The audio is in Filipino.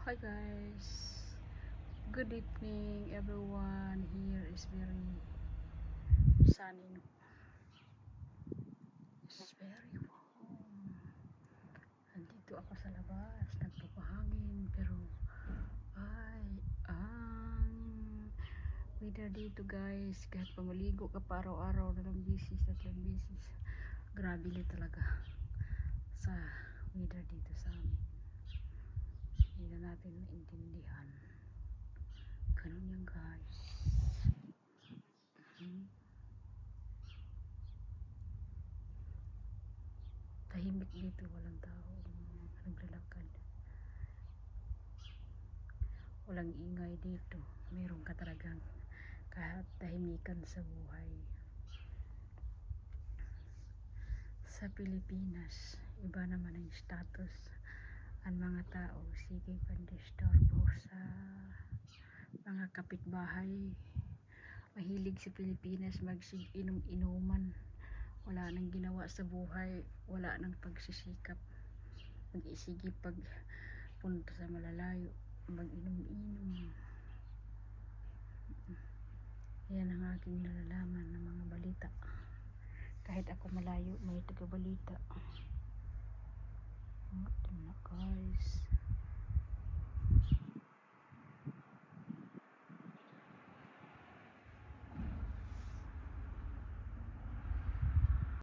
Hi guys, good evening everyone. Here is very sunny, no? It's very warm. Andito ako sa labas, nagpapahangin, pero ay, ang weather dito guys, kahit pamaligo ka pa araw-araw, dalang bisis, grabe li talaga sa weather dito sa amin. Hindi na natin maintindihan. Ganun yan guys. Tahimik dito, walang tao naglalakad, walang ingay dito. Meron ka talagang tahimikan sa buhay. Sa Pilipinas, iba naman ang status. Ang mga tao sige pandisturbo sa mga kapitbahay. Mahilig sa Pilipinas inom-inuman. Wala nang ginawa sa buhay, wala nang pagsisikap, mag-isigi pag punta sa malalayo, mag-inom-inom. Yan ang aking nalalaman ng mga balita. Kahit ako malayo, may taga-balita. Ito na guys.